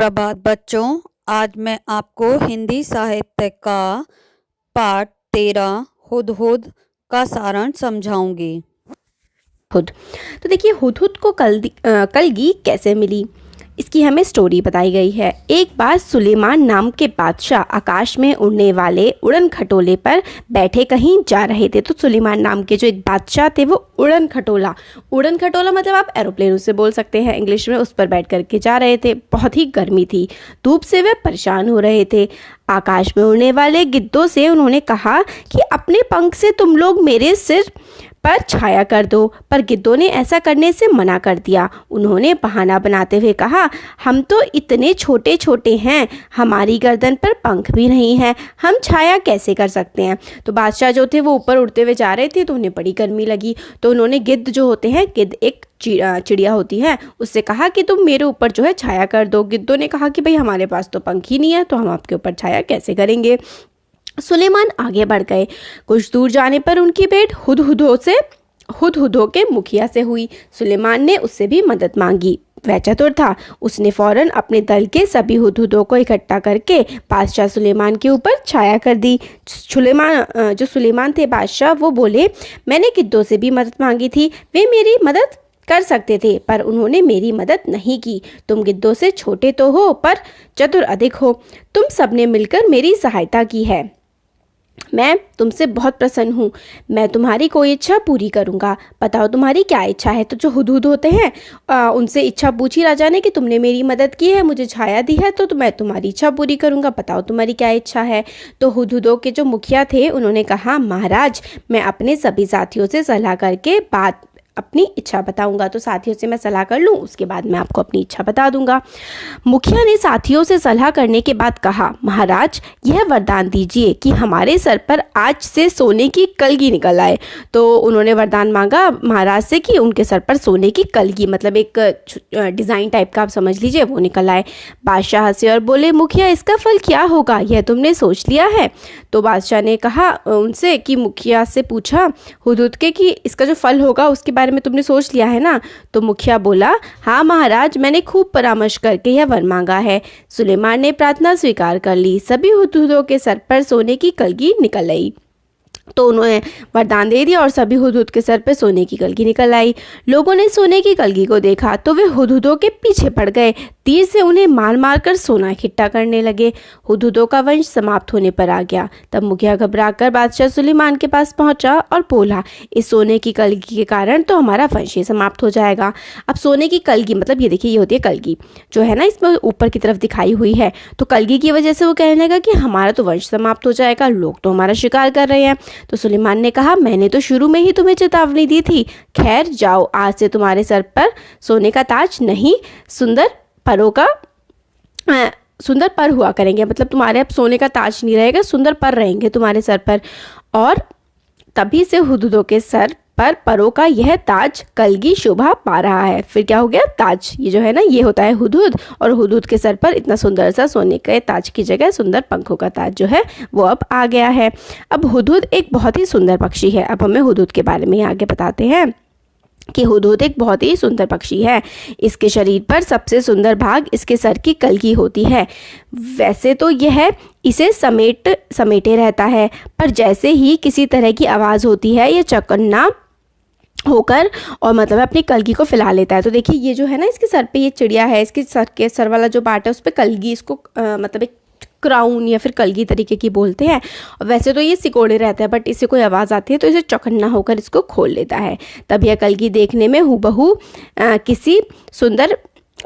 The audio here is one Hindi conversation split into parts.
सुप्रभात बच्चों। आज मैं आपको हिंदी साहित्य का पाठ 13 हुदहुद का सारांश समझाऊंगी। हुद तो देखिए, हुदहुद को कलगी कैसे मिली, इसकी हमें स्टोरी बताई गई है। एक बार सुलेमान नाम के बादशाह आकाश में उड़ने वाले उड़न खटोले पर बैठे कहीं जा रहे थे। तो सुलेमान नाम के जो एक बादशाह थे वो उड़न खटोला मतलब आप एरोप्लेन उससे बोल सकते हैं इंग्लिश में, उस पर बैठ करके जा रहे थे। बहुत ही गर्मी थी, धूप से वे परेशान हो रहे थे। आकाश में उड़ने वाले गिद्धों से उन्होंने कहा कि अपने पंख से तुम लोग मेरे सिर पर छाया कर दो, पर गिद्धों ने ऐसा करने से मना कर दिया। उन्होंने बहाना बनाते हुए कहा, हम तो इतने छोटे छोटे हैं, हमारी गर्दन पर पंख भी नहीं है, हम छाया कैसे कर सकते हैं। तो बादशाह जो थे वो ऊपर उड़ते हुए जा रहे थे, तो उन्हें बड़ी गर्मी लगी। तो उन्होंने गिद्ध जो होते हैं, गिद्ध एक चिड़िया होती है, उससे कहा कि तुम मेरे ऊपर जो है छाया कर दो। गिद्धों ने कहा कि भाई हमारे पास तो पंख ही नहीं है, तो हम आपके ऊपर छाया कैसे करेंगे। सुलेमान आगे बढ़ गए। कुछ दूर जाने पर उनकी भेंट हुदहुदों के मुखिया से हुई। सुलेमान ने उससे भी मदद मांगी। वह चतुर था, उसने फौरन अपने दल के सभी हुदहुदों को इकट्ठा करके बादशाह सुलेमान के ऊपर छाया कर दी। सुलेमान थे बादशाह, वो बोले, मैंने गिद्धों से भी मदद मांगी थी, वे मेरी मदद कर सकते थे, पर उन्होंने मेरी मदद नहीं की। तुम गिद्धों से छोटे तो हो, पर चतुर अधिक हो। तुम सबने मिलकर मेरी सहायता की है, मैं तुमसे बहुत प्रसन्न हूँ। मैं तुम्हारी कोई इच्छा पूरी करूँगा। बताओ तुम्हारी क्या इच्छा है। तो जो हुदहुद होते हैं उनसे इच्छा पूछी राजा ने कि तुमने मेरी मदद की है, मुझे छाया दी है, तो मैं तुम्हारी इच्छा पूरी करूँगा, बताओ तुम्हारी क्या इच्छा है। तो हुदहुदों के जो मुखिया थे उन्होंने कहा, महाराज, मैं अपने सभी साथियों से सलाह करके अपनी इच्छा बताऊंगा। तो साथियों से मैं सलाह कर लूं, उसके बाद मैं आपको अपनी इच्छा बता दूंगा। मुखिया ने साथियों से सलाह करने के बाद कहा, महाराज, यह वरदान दीजिए कि हमारे सर पर आज से सोने की कलगी निकल आए। तो उन्होंने वरदान मांगा महाराज से कि उनके सर पर सोने की कलगी, मतलब एक डिज़ाइन टाइप का आप समझ लीजिए, वो निकल आए। बादशाह हंसे और बोले, मुखिया, इसका फल क्या होगा, यह तुमने सोच लिया है। तो बादशाह ने कहा उनसे कि मुखिया से पूछा हुदहुद के कि इसका जो फल होगा उसके बारे में तुमने सोच लिया है ना। तो मुखिया बोला, हाँ महाराज, मैंने खूब परामर्श करके यह वर मांगा है। सुलेमान ने प्रार्थना स्वीकार कर ली। सभी हुदहुदों के सर पर सोने की कलगी निकल आई। तो उन्होंने वरदान दे दिया और सभी हुदहुद के सर पे सोने की कलगी निकल आई। लोगों ने सोने की कलगी को देखा तो वे हुदहुदों के पीछे पड़ गए, तीर से उन्हें मार मार कर सोना इकट्ठा करने लगे। हुदहुदों का वंश समाप्त होने पर आ गया। तब मुखिया घबराकर बादशाह सुलेमान के पास पहुंचा और बोला, इस सोने की कलगी के कारण तो हमारा वंश ही समाप्त हो जाएगा। अब सोने की कलगी मतलब ये देखिए, ये होती है कलगी जो है ना, इसमें ऊपर की तरफ दिखाई हुई है। तो कलगी की वजह से वो कहने लगा कि हमारा तो वंश समाप्त हो जाएगा, लोग तो हमारा शिकार कर रहे हैं। तो सुलेमान ने कहा, मैंने तो शुरू में ही तुम्हें चेतावनी दी थी। खैर जाओ, आज से तुम्हारे सर पर सोने का ताज नहीं, सुंदर पर हुआ करेंगे, मतलब तुम्हारे अब सोने का ताज नहीं रहेगा, सुंदर पर रहेंगे तुम्हारे सर पर। और तभी से हुदहुदों के सर पर परों का यह ताज कलगी शोभा पा रहा है। फिर क्या हो गया, ताज, ये जो है ना, ये होता है हुदहुद, और हुदहुद के सर पर इतना सुंदर सा सोने के ताज की जगह सुंदर पंखों का ताज जो है वो अब आ गया है। अब हुदहुद एक बहुत ही सुंदर पक्षी है। अब हमें हुदहुद के बारे में आगे बताते हैं कि हुदहुद एक बहुत ही सुंदर पक्षी है। इसके शरीर पर सबसे सुंदर भाग इसके सर की कलगी होती है। वैसे तो यह इसे समेटे रहता है, पर जैसे ही किसी तरह की आवाज़ होती है यह चौकन्ना होकर और मतलब अपनी कलगी को फैला लेता है। तो देखिए, ये जो है ना, इसके सर पे ये चिड़िया है, इसके सर वाला जो पार्ट है उस पर कलगी, इसको मतलब एक क्राउन या फिर कलगी तरीके की बोलते हैं। वैसे तो ये सिकोड़े रहता है, बट इससे कोई आवाज़ आती है तो इसे चौकन्ना होकर इसको खोल लेता है। तब यह कलगी देखने में हूबहू किसी सुंदर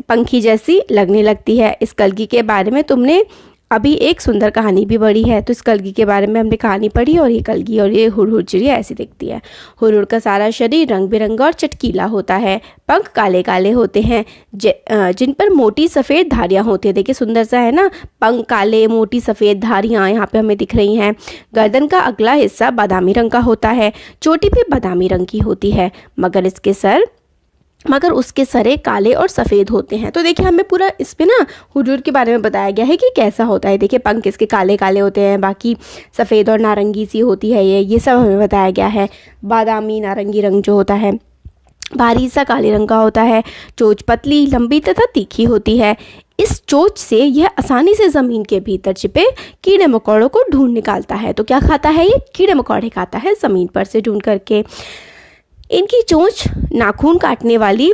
पंखी जैसी लगने लगती है। इस कलगी के बारे में तुमने अभी एक सुंदर कहानी भी पढ़ी है। तो इस कलगी के बारे में हमने कहानी पढ़ी, और ये कलगी और ये हुदहुद चिड़िया ऐसी दिखती है। हुदहुद का सारा शरीर रंग बिरंगा और चटकीला होता है। पंख काले काले होते हैं जिन पर मोटी सफ़ेद धारियाँ होती है। देखिए सुंदर सा है ना, पंख काले, मोटी सफ़ेद धारियाँ यहाँ पे हमें दिख रही हैं। गर्दन का अगला हिस्सा बादामी रंग का होता है, चोटी भी बादामी रंग की होती है, मगर उसके सरे काले और सफ़ेद होते हैं। तो देखिए, हमें पूरा इस पे ना हुदहुद के बारे में बताया गया है कि कैसा होता है। देखिए, पंख इसके काले काले होते हैं, बाकी सफ़ेद और नारंगी सी होती है ये सब हमें बताया गया है। बादामी नारंगी रंग जो होता है भारी सा काले रंग का होता है। चोंच पतली, लंबी तथा तीखी होती है। इस चोंच से यह आसानी से ज़मीन के भीतर छिपे कीड़े मकोड़ों को ढूंढ निकालता है। तो क्या खाता है ये? कीड़े मकोड़े खाता है ज़मीन पर से ढूंढ करके। इनकी चोंच नाखून काटने वाली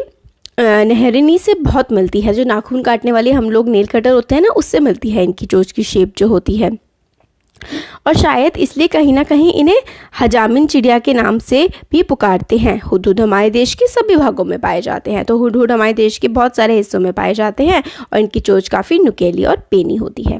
नहरिनी से बहुत मिलती है। जो नाखून काटने वाली हम लोग नेल कटर होते हैं ना, उससे मिलती है इनकी चोंच की शेप जो होती है। और शायद इसलिए कहीं ना कहीं इन्हें हजामिन चिड़िया के नाम से भी पुकारते हैं। हुदहुद हमारे देश के सभी भागों में पाए जाते हैं। तो हुदहुद हमारे देश के बहुत सारे हिस्सों में पाए जाते हैं और इनकी चोंच काफ़ी नुकीली और पेनी होती है।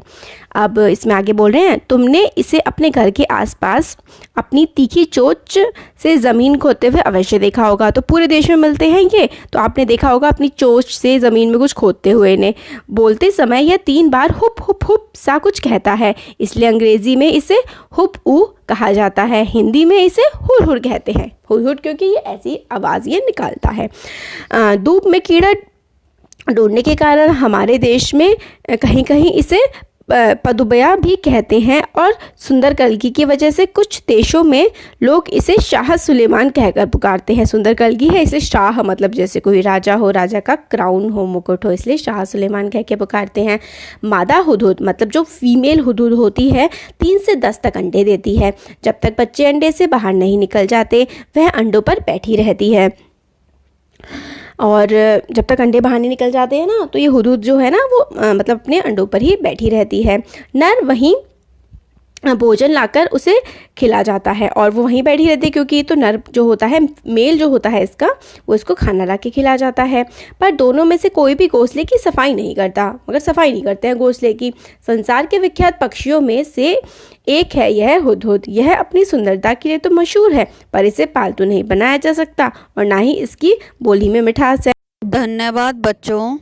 अब इसमें आगे बोल रहे हैं, तुमने इसे अपने घर के आसपास अपनी तीखी चोंच से ज़मीन खोदते हुए अवश्य देखा होगा। तो पूरे देश में मिलते हैं ये, तो आपने देखा होगा अपनी चोंच से ज़मीन में कुछ खोदते हुए। इन्हें बोलते समय यह 3 बार हुप हुप हुप सा कुछ कहता है, इसलिए अंग्रेज़ी में इसे हुप ऊ कहा जाता है। हिंदी में इसे हुर हुर कहते हैं। हुर हुर क्योंकि ये ऐसी आवाज़ ये निकालता है। धूप में कीड़ा ढूंढने के कारण हमारे देश में कहीं कहीं इसे पदुबया भी कहते हैं। और सुंदर कलगी की वजह से कुछ देशों में लोग इसे शाह सुलेमान कहकर पुकारते हैं। सुंदर कलगी है, इसे शाह मतलब जैसे कोई राजा हो, राजा का क्राउन हो, मुकुट हो, इसलिए शाह सुलेमान कह के पुकारते हैं। मादा हुदहुद मतलब जो फीमेल हुदहुद होती है 3 से 10 तक अंडे देती है। जब तक बच्चे अंडे से बाहर नहीं निकल जाते वह अंडों पर बैठी रहती है। और जब तक अंडे बाहर नहीं निकल जाते हैं ना, तो ये हुदहुद जो है ना वो मतलब अपने अंडों पर ही बैठी रहती है। नर वहीं भोजन लाकर उसे खिला जाता है और वो वहीं बैठी रहती है, क्योंकि तो नर जो होता है, मेल जो होता है इसका, वो इसको खाना ला के खिला जाता है। पर दोनों में से कोई भी घोंसले की सफाई नहीं करता, मगर सफाई नहीं करते हैं घोंसले की। संसार के विख्यात पक्षियों में से एक है यह हुदहुद। यह अपनी सुंदरता के लिए तो मशहूर है, पर इसे पालतू नहीं बनाया जा सकता और ना ही इसकी बोली में मिठास है। धन्यवाद बच्चों।